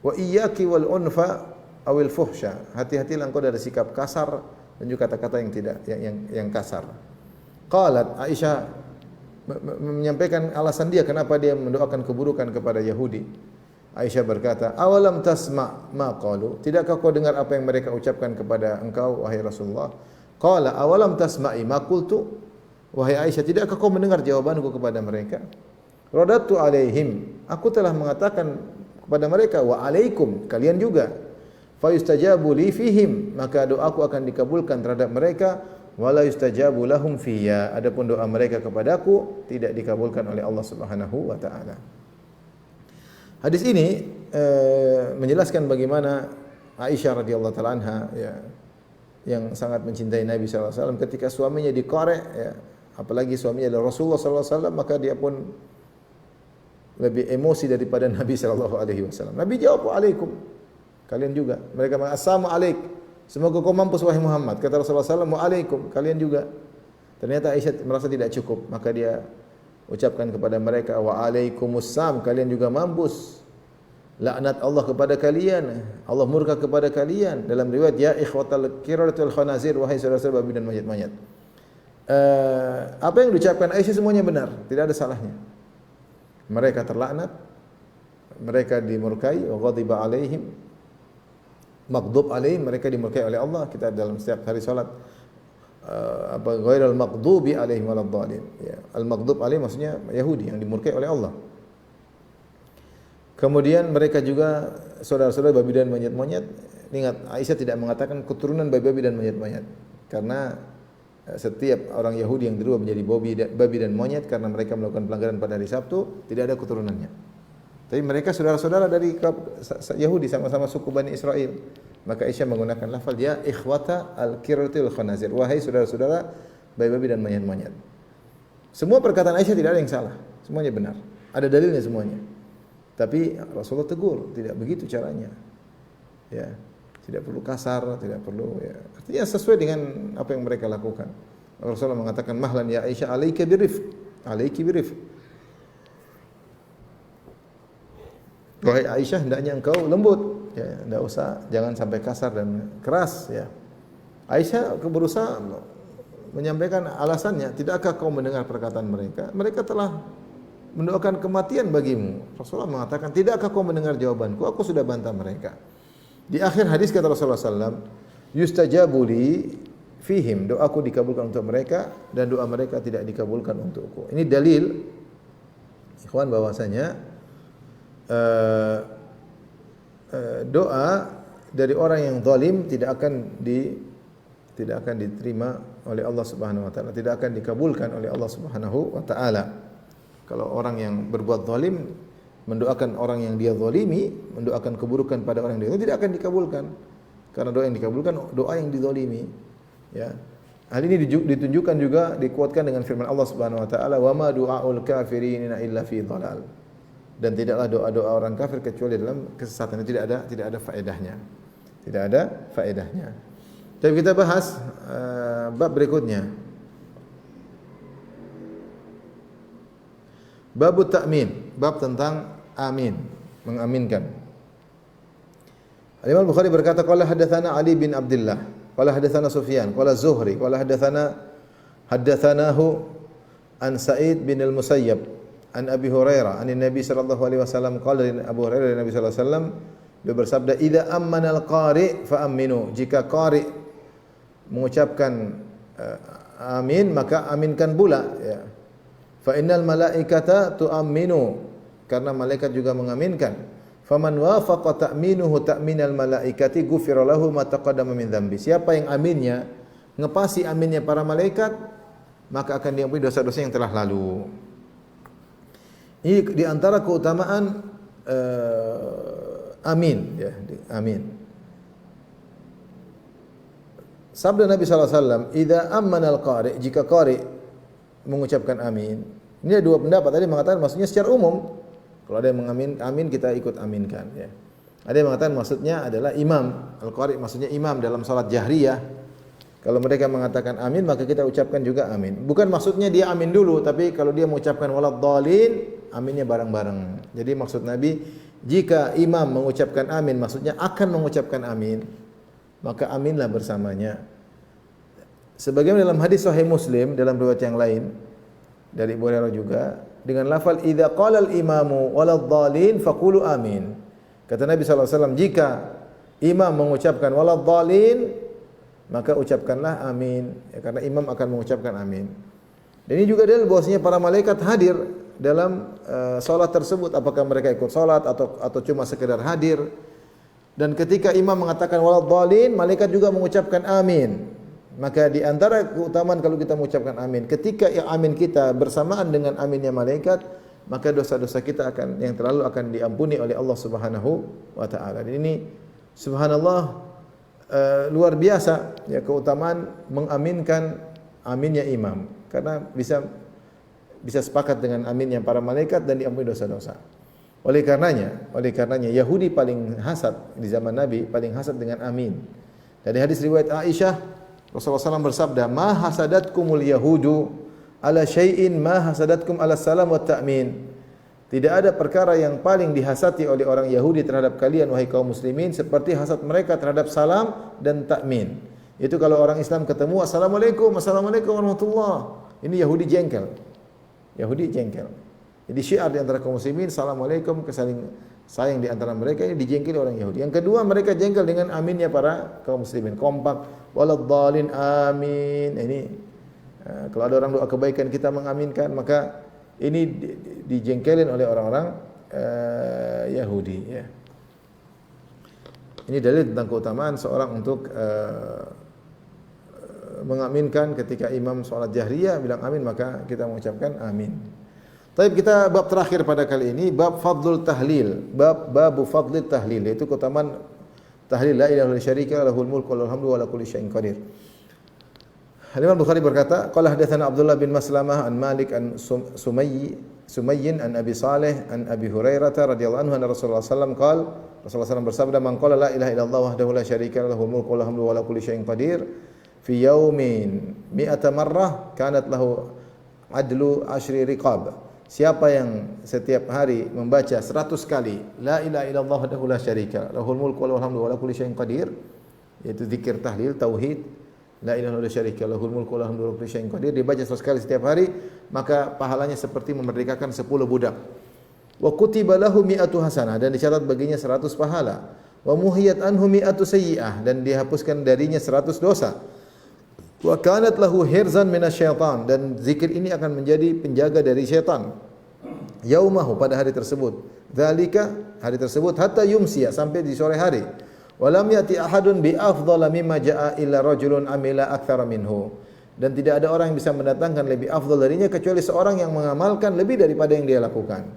Wa iyyaki wal unfa awil fuhsya. Hati-hatilah engkau dari sikap kasar dan juga kata-kata yang tidak yang kasar. Qalat Aisyah menyampaikan alasan dia kenapa dia mendoakan keburukan kepada Yahudi. Aisyah berkata, "Awalam tasma' ma qalu?" Tidakkah kau dengar apa yang mereka ucapkan kepada engkau wahai Rasulullah? Qala, "Awalam tasma'i ma qultu?" Wahai Aisyah, tidakkah kau mendengar jawabanku kepada mereka? Radatu alaihim, aku telah mengatakan kepada mereka wa alaikum, kalian juga. Fa yustajabu li fihim, maka doaku akan dikabulkan terhadap mereka. Wala yustajabu lahum fiyya, adapun doa mereka kepadaku tidak dikabulkan oleh Allah Subhanahu wa taala. Hadis ini menjelaskan bagaimana Aisyah radhiyallahu taala anha, ya, yang sangat mencintai Nabi sallallahu alaihi wasallam, ketika suaminya dikorek, ya, apalagi suaminya adalah Rasulullah sallallahu alaihi wasallam, maka dia pun lebih emosi daripada Nabi sallallahu alaihi wasallam. Nabi jawab, "Waalaikum." Kalian juga. Mereka mengatakan, "Assalamu alaik." Semoga kau mampus wahai Muhammad. Kata Rasulullah SAW, "Waalaikum." Kalian juga. Ternyata Aisyah merasa tidak cukup, maka dia ucapkan kepada mereka, "Waalaikumsalam." Kalian juga mampus. Laknat Allah kepada kalian. Allah murka kepada kalian. Dalam riwayat, ya ikhwatal qiradati wal khanazir, wahai saudara-saudara babi dan monyet-monyet. Apa yang diucapkan Aisyah semuanya benar, tidak ada salahnya. Mereka terlaknat, mereka dimurkai, wa ghadiba alaihim, maghdub alaihim, mereka dimurkai oleh Allah. Kita dalam setiap hari salat ghairil maghdubi alaihim waladdallin. Ya, al-maghdub alaihim maksudnya Yahudi yang dimurkai oleh Allah. Kemudian mereka juga saudara-saudara babi dan monyet-monyet. Ingat, Aisyah tidak mengatakan keturunan babi dan monyet-monyet, karena setiap orang Yahudi yang dirubah menjadi babi dan monyet karena mereka melakukan pelanggaran pada hari Sabtu, tidak ada keturunannya. Tapi mereka saudara-saudara dari Yahudi, sama-sama suku Bani Israel. Maka Aisyah menggunakan lafaz ya ikhwata al-qiradati wal khanazir, wahai saudara-saudara babi-babi dan monyet-monyet. Semua perkataan Aisyah tidak ada yang salah, semuanya benar. Ada dalilnya semuanya. Tapi Rasulullah tegur, tidak begitu caranya. Ya, tidak perlu kasar, tidak perlu, ya. Artinya sesuai dengan apa yang mereka lakukan. Rasulullah mengatakan, "Mahlan ya Aisyah, alaiki birifq." Alaiki birifq. Wahai Aisyah, hendaknya engkau lembut, ya, tidak usah, jangan sampai kasar dan keras, ya. Aisyah berusaha menyampaikan alasannya, tidakkah kau mendengar perkataan mereka? Mereka telah mendoakan kematian bagimu. Rasulullah mengatakan, tidakkah kau mendengar jawabanku? Aku sudah bantah mereka. Di akhir hadis kata Rasulullah SAW, yustajabu li fihim, doaku dikabulkan untuk mereka dan doa mereka tidak dikabulkan untukku. Ini dalil ikhwan bahwasanya doa dari orang yang zalim tidak akan diterima oleh Allah Subhanahu wa taala, tidak akan dikabulkan oleh Allah Subhanahu wa taala. Kalau orang yang berbuat zalim mendoakan orang yang dia zalimi, mendoakan keburukan pada orang yang dia tidak akan dikabulkan. Karena doa yang dikabulkan doa yang dizalimi. Ya. Hal ini ditunjukkan juga dikuatkan dengan firman Allah Subhanahu wa taala, "Wa ma du'aul kafirina illa fi dhalal." Dan tidaklah doa-doa orang kafir kecuali dalam kesesatan. Tidak ada faedahnya. Tidak ada faedahnya. Tapi kita bahas bab berikutnya. Bab ta'min, bab tentang amin, mengaminkan. Imam Bukhari berkata, qala hadatsana Ali bin Abdullah, qala hadatsana Sufyan, qala Zuhri, qala haddatsanahu an Sa'id bin al-Musayyab an Abi Hurairah an Nabi sallallahu alaihi wasallam qala Abu Hurairah dari Nabi sallallahu alaihi wasallam dia bersabda, idza ammana al-qari fa aminu, jika qari mengucapkan amin maka aminkan pula, ya. Fa innal malaikata tu'minu, karena malaikat juga mengaminkan. Faman wafaqa ta'minuhu ta'minal malaikati ghufira lahu ma taqaddama min dzambi. Siapa yang aminnya ngepasi aminnya para malaikat, maka akan diampuni dosa-dosa yang telah lalu. Ini di antara keutamaan amin, ya, amin. Sabda Nabi sallallahu alaihi wasallam, "Idza ammana al-qari", jika qari mengucapkan amin. Ini ada dua pendapat. Tadi mengatakan maksudnya secara umum. Kalau ada yang mengamin amin, kita ikut aminkan, ya. Ada yang mengatakan maksudnya adalah imam. Al-qari maksudnya imam dalam salat jahriyah. Kalau mereka mengatakan amin, maka kita ucapkan juga amin. Bukan maksudnya dia amin dulu, tapi kalau dia mengucapkan waladhdallin, aminnya bareng-bareng. Jadi maksud Nabi, jika imam mengucapkan amin, maksudnya akan mengucapkan amin, maka aminlah bersamanya. Sebagaimana dalam hadis Sahih Muslim dalam riwayat yang lain dari Abu Hurairah juga dengan lafal idza qala al-imamu waladhdallin faqulu amin. Kata Nabi sallallahu alaihi wasallam, jika imam mengucapkan waladhdallin, maka ucapkanlah amin, ya, karena imam akan mengucapkan amin. Dan ini juga dalil bahwasanya para malaikat hadir dalam salat tersebut, apakah mereka ikut salat atau cuma sekedar hadir. Dan ketika imam mengatakan waladhdallin, malaikat juga mengucapkan amin. Maka di antara keutamaan kalau kita mengucapkan amin, ketika yang amin kita bersamaan dengan aminnya malaikat, maka dosa-dosa kita yang terlalu akan diampuni oleh Allah Subhanahu wa taala. Dan ini subhanallah luar biasa, ya, keutamaan mengaminkan aminnya imam, karena bisa sepakat dengan aminnya para malaikat dan diampuni dosa-dosa. Oleh karenanya Yahudi paling hasad di zaman Nabi, paling hasad dengan amin. Dari hadis riwayat Aisyah, Rasulullah SAW bersabda, "Ma hasadatkumul yahudu ala syai'in ma hasadatkum ala salam wa ta'min." Tidak ada perkara yang paling dihasati oleh orang Yahudi terhadap kalian wahai kaum muslimin seperti hasad mereka terhadap salam dan ta'min. Itu kalau orang Islam ketemu, assalamualaikum warahmatullah. Ini Yahudi jengkel. Jadi syiar di antara kaum muslimin, assalamualaikum, kesaling sayang di antara mereka, ini dijengkeli orang Yahudi. Yang kedua, mereka jengkel dengan aminnya para kaum muslimin, kompak, waladhdallin amin. Ini kalau ada orang doa kebaikan kita mengaminkan, maka ini dijengkelin oleh orang-orang Yahudi, ya. Ini dalil tentang keutamaan seorang untuk mengaminkan ketika imam salat jahriyah bilang amin, maka kita mengucapkan amin. Tapi kita bab terakhir pada kali ini, bab fadlul tahlil, babu fadlil tahlil, yaitu keutamaan tahlil la ilaha illallah syarika lahul mulku wa lahul hamdu wa ala kulli syai'in qadir. Imam Bukhari berkata, qala hadatsana Abdullah bin Maslamah an Malik an Sumayyin an Abi Saleh an Abi Hurairah radhiyallahu anhu anna Rasulullah sallallahu alaihi wasallam qala, Rasulullah sallallahu bersabda, man qala la ilaha illallah wahdahu la syarika lahul mulku wa lahul hamdu wa ala kulli syai'in qadir fi yaumin 100 marrah kanat lahu adlu 10 riqab. Siapa yang setiap hari membaca 100 kali la ilaha illallah wahdahu la syarika lahul mulku wa lahul hamdu wa ala kulli syai'in qadir, yaitu zikir tahlil tauhid, la ilaha illallah syarika lahul mulku wa lahul hamdu wa ala kulli syai'in qadir, dibaca 100 kali setiap hari, maka pahalanya seperti memerdekakan 10 budak. Wa kutiba lahu 100 hasanah, dan dicatat baginya 100 pahala. Wa muhiyat anhu 100 sayyi'ah, dan dihapuskan darinya 100 dosa. Wa kanat lahu hirzan minasyaitan, dan zikir ini akan menjadi penjaga dari syaitan. Yaumahu, pada hari tersebut. Dzalika, hari tersebut, hatta yumsiya, sampai di sore hari. Wa lam yati ahadun bi afdhala mimma jaa illa rajulun amila aktsara minhu. Dan tidak ada orang yang bisa mendatangkan lebih afdal darinya kecuali seorang yang mengamalkan lebih daripada yang dia lakukan.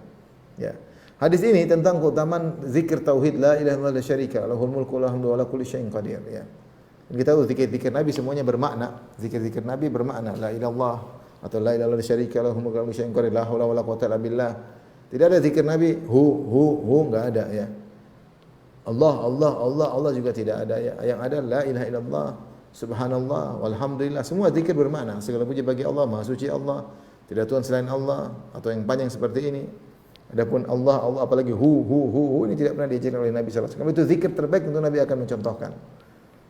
Ya. Hadis ini tentang keutamaan zikir tauhid la ilaha illallah la syarika lahul mulku wa lahul hamdu wa la kulli syai'in qadir, ya. Kita tahu zikir-zikir Nabi semuanya bermakna. Zikir-zikir Nabi bermakna la ilallah atau la ilaha illallah syarika lahu mulku wa lahu syai'un qadir la haula wala quwwata illa billah. Tidak ada zikir Nabi hu enggak ada, ya. Allah juga tidak ada, ya. Yang ada la ilaha illallah, subhanallah, walhamdulillah. Semua zikir bermakna. Segala puji bagi Allah, Maha suci Allah. Tidak Tuhan selain Allah, atau yang panjang seperti ini. Adapun Allah apalagi hu ini tidak pernah diajarkan oleh Nabi sallallahu alaihi wasallam. Itu zikir terbaik untuk Nabi akan mencontohkan.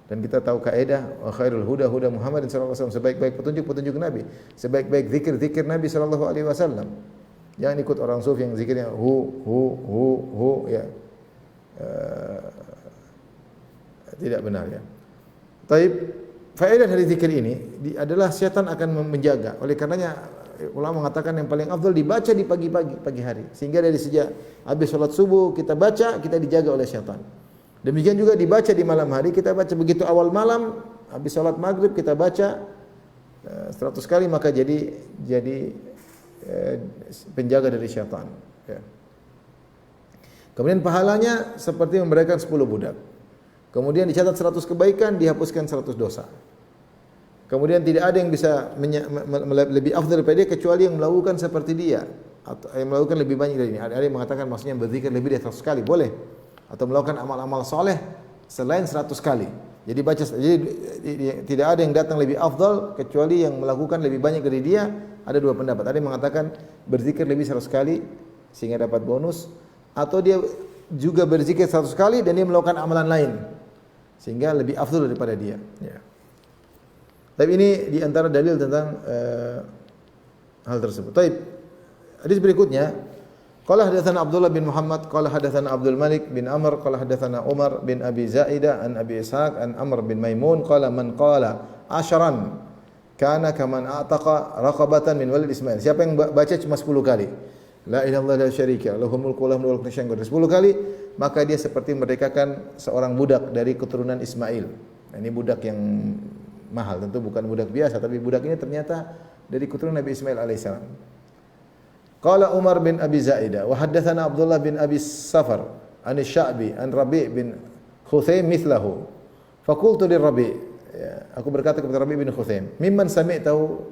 Dan kita tahu kaidah wa khairul huda Muhammad sallallahu alaihi wasallam, sebaik-baik petunjuk Nabi, sebaik-baik zikir Nabi sallallahu alaihi wasallam. Jangan ikut orang sufi yang zikirnya hu ya. Tidak benar, ya. Taib, faedah dari zikir ini adalah syaitan akan menjaga. Oleh karenanya ulama mengatakan yang paling afdal dibaca di pagi hari. Sehingga dari sejak habis salat subuh kita baca, kita dijaga oleh syaitan. Demikian juga dibaca di malam hari, kita baca begitu awal malam, habis salat maghrib kita baca 100 kali, maka jadi penjaga dari syaitan, ya. Kemudian pahalanya seperti memberikan 10 budak. Kemudian dicatat 100 kebaikan, dihapuskan 100 dosa. Kemudian tidak ada yang bisa lebih afdal daripada dia kecuali yang melakukan seperti dia, atau yang melakukan lebih banyak dari ini. Ada yang mengatakan maksudnya berzikir lebih dari 100 kali, boleh. Atau melakukan amal-amal soleh selain 100 kali. Jadi tidak ada yang datang lebih afdal kecuali yang melakukan lebih banyak dari dia. Ada dua pendapat. Ada yang mengatakan berzikir lebih 100 kali sehingga dapat bonus, atau dia juga berzikir 100 kali dan dia melakukan amalan lain sehingga lebih afdal daripada dia, ya. Tapi ini di antara dalil tentang hal tersebut. Baik. Hadis berikutnya, qala hadatsana Abdullah bin Muhammad qala hadatsana Abdul Malik bin Amr qala hadatsana Umar bin Abi Zaidah an Abi Ishaq an Amr bin Maimun qala man qala asharan kana kaman a'taqa raqabatan min walid Ismail. Siapa yang baca cuma 10 kali la ilaha illallah la syarika lahul mulku wa lahul hamdu wa la kulli syai'in qadir 10 kali, maka dia seperti merdekakan seorang budak dari keturunan Ismail. Nah, ini budak yang mahal, tentu bukan budak biasa, tapi budak ini ternyata dari keturunan Nabi Ismail alaihissalam. Qala Umar bin Abi Zaidah wa haddatsana Abdullah bin Abi Safar an Sya'bi an Rabi' bin Khuthaim mithlahu. Faqultu li Rabi', ya, aku berkata kepada Rabi' bin Khuthaim, mimman sami'tahu,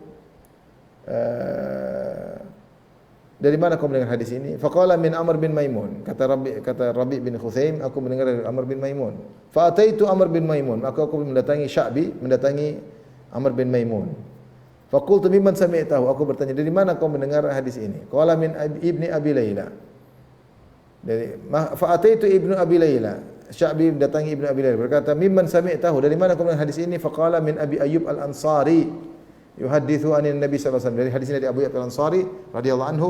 dari mana kau mendengar hadis ini? Faqala min Amr bin Maimun. Kata Rabi' bin Khuthaim, aku mendengar dari Amr bin Maimun. Fa ataitu Amr bin Maimun, maka aku mendatangi Sya'bi, mendatangi Amr bin Maimun. Faqultu mimman sami'tahu, aku bertanya dari mana kau mendengar hadis ini? Qala min ibni Abi Layla. Fa ataitu ibnu Abi Layla. Sya'bi mendatangi ibnu Abi Layla, berkata mimman sami'tahu, dari mana kau mendengar hadis ini? Faqala min Abi Ayyub al-Ansari. Yuhaddithu anin Nabi sallallahu alaihi wasallam. Dari hadis ini dari Abu Ayyub al-Ansari radhiyallahu anhu,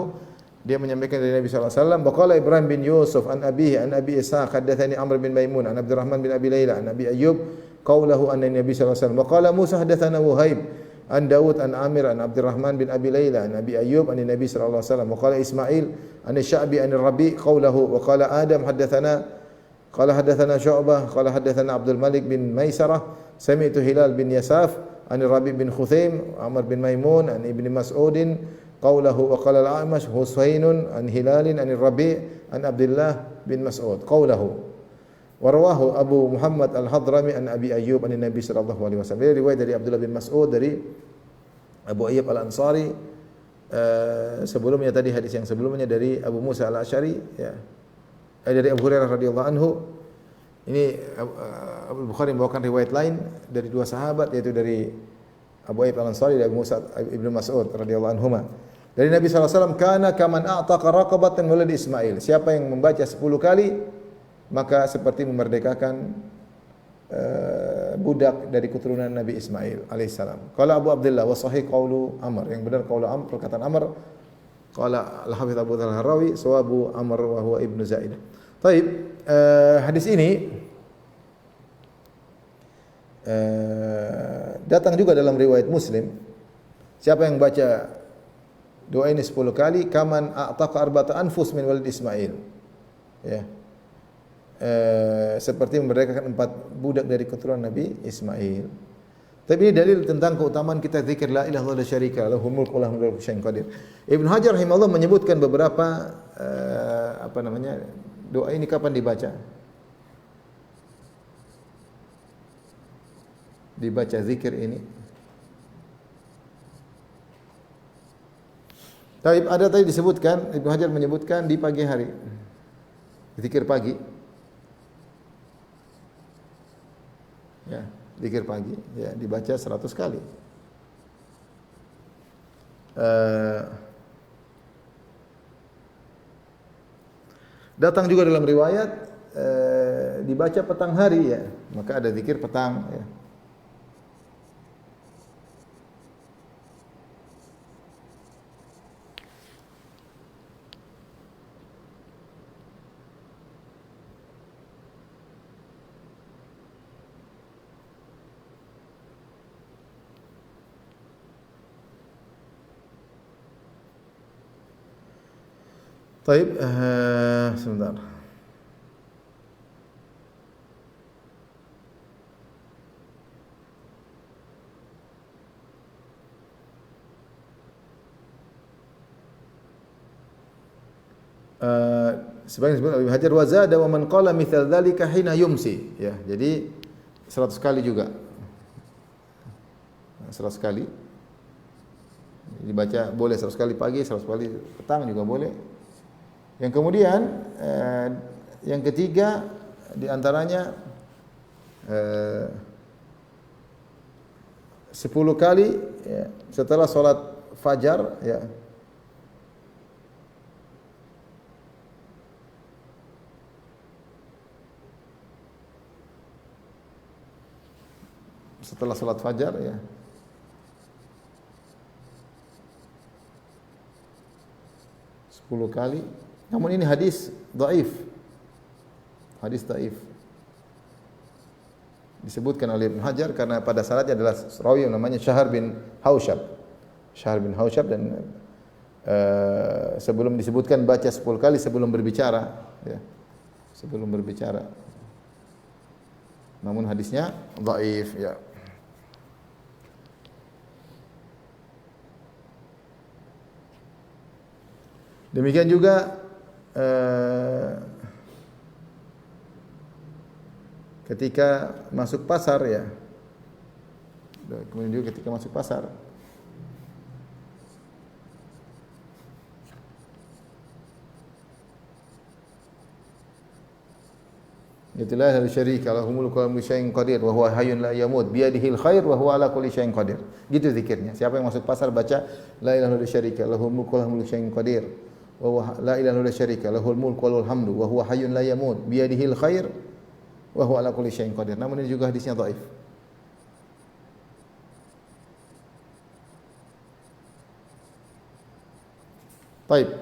dia menyampaikan dari Nabi sallallahu alaihi wasallam, qala Ibrahim bin Yusuf an abihi an Abi Ishaq haddatsani Amr bin Maimun an Abdurrahman bin Abi Layla an Abi Ayyub qawluhu anna Nabi sallallahu alaihi wasallam. Wa qala Musa haddatsana Wuhaib an Daud an Amir an Abdurrahman bin Abi Layla an Abi Ayyub an Nabi sallallahu alaihi wasallam. Wa qala Ismail an Sya'bi an Rabi' qawluhu. Wa qala Adam haddatsana Syu'bah qala haddatsana Abdul Malik bin Maisarah sami'tu Hilal bin Yasaf an Rabi' bin Khuthaim Amr bin Maimun an Ibni Mas'udin qawlahu. Wa qala al-A'mash Husainun an Hilalin an Rabi' an Abdullah bin Mas'ud qawlahu. Wa rawahu Abu Muhammad al-Hadrami an Abi Ayyub an Nabi sallallahu alaihi wasallam. Ini riwayat dari Abdullah bin Mas'ud dari Abu Ayyub al-Ansari. Sebelumnya tadi hadis yang sebelumnya dari Abu Musa al-Asy'ari, ya. Dari Abu Hurairah radhiyallahu anhu. Ini Abu Bukhari membawakan riwayat lain dari dua sahabat, yaitu dari Abu Ayyub al-Ansari dan Abu Musa ibnu Mas'ud radhiyallahu anhuma. Dari Nabi sallallahu alaihi wasallam, kana kaman a'taqa raqabatan walad Ismail. Siapa yang membaca 10 kali, maka seperti memerdekakan budak dari keturunan Nabi Ismail alaihissalam. Qala Abu Abdullah wa sahih qaulu Amr. Yang benar qaulu Amr, perkataan Amr. Qala al-Hafidz Abu Al-Harawi sawabu Amr wa huwa ibnu Zaidah. Baik, hadis ini datang juga dalam riwayat Muslim, siapa yang baca doa ini 10 kali, kaman a'taqa arba'ata anfus min walid Ismail. Ya. Seperti memerdekakan 4 budak dari keturunan Nabi Ismail. Tapi ini dalil tentang keutamaan kita zikir la ilaha illallah syarika lahul mulku wa lahul syai'un qadir. Ibnu Hajar rahimahullah menyebutkan beberapa doa ini kapan dibaca? Dibaca zikir ini. Tapi ada tadi disebutkan, Ibnu Hajar menyebutkan di pagi hari. Zikir pagi. Ya, zikir pagi ya dibaca 100 kali. Datang juga dalam riwayat dibaca petang hari ya. Maka ada zikir petang ya. Baik, sebentar. Sebagian disebut Ibnu Hajar wa zada wa man qala mithal dzalika hina yumsi ya. Jadi 100 kali juga. 100 kali. Dibaca boleh 100 kali pagi, 100 kali petang juga boleh. Yang kemudian yang ketiga di antaranya 10 kali ya, setelah sholat fajar ya. Setelah sholat fajar ya. Sepuluh kali. Namun ini hadis dhaif. Hadis dhaif. Disebutkan oleh Ibnu Hajar karena pada salatnya adalah rawi yang namanya Syahr bin Hausyab. Syahr bin Hausyab dan sebelum disebutkan baca 10 kali sebelum berbicara ya. Sebelum berbicara. Namun hadisnya dhaif ya. Demikian juga ketika masuk pasar ya. Kemudian juga ketika masuk pasar. Itulah la syarika lahu mulku wa kullu syai'in qadir wa huwa hayyun la yamut bi yadihil khair wa huwa ala kulli syai'in qadir. Gitu zikirnya. Siapa yang masuk pasar baca la ilaha illallah syarika lahu mulku wa kullu syai'in qadir. Wa huwa la ilaha illallah syarika lahul mulku wa lahul hamdu wa huwa hayyun la yamut bi yadihil khair wa huwa ala kulli syai'in qadir. Namun ini juga hadisnya dhaif. Baik.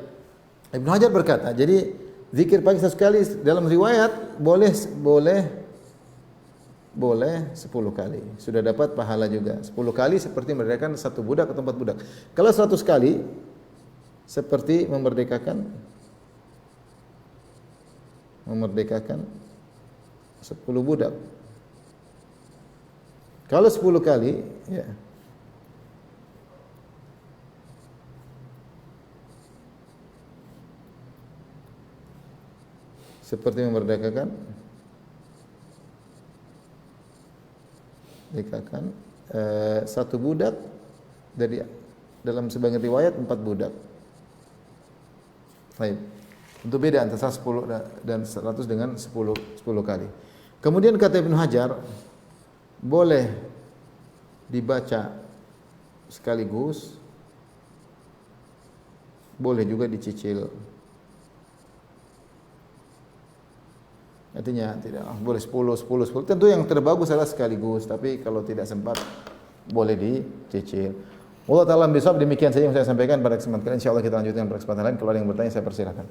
Ibnu Hajar berkata, jadi zikir pagi sekali dalam riwayat boleh 10 kali. Sudah dapat pahala juga. 10 kali seperti memerdekakan 1 budak atau 4 budak. Kalau 100 kali seperti memerdekakan 10 budak. Kalau 10 kali ya seperti memerdekakan 1 budak dari dalam sebagian riwayat 4 budak. Baik. Untuk beda antara 10 dan 100 dengan 10 kali. Kemudian kata Ibnu Hajar, boleh dibaca sekaligus, boleh juga dicicil. Artinya tidak boleh 10. Tentu yang terbagus adalah sekaligus, tapi kalau tidak sempat boleh dicicil. Allah Ta'ala bisawab, demikian saja yang saya sampaikan pada kesempatan kali ini. Insyaallah kita lanjutkan pada kesempatan lain. Kalau ada yang bertanya saya persilakan.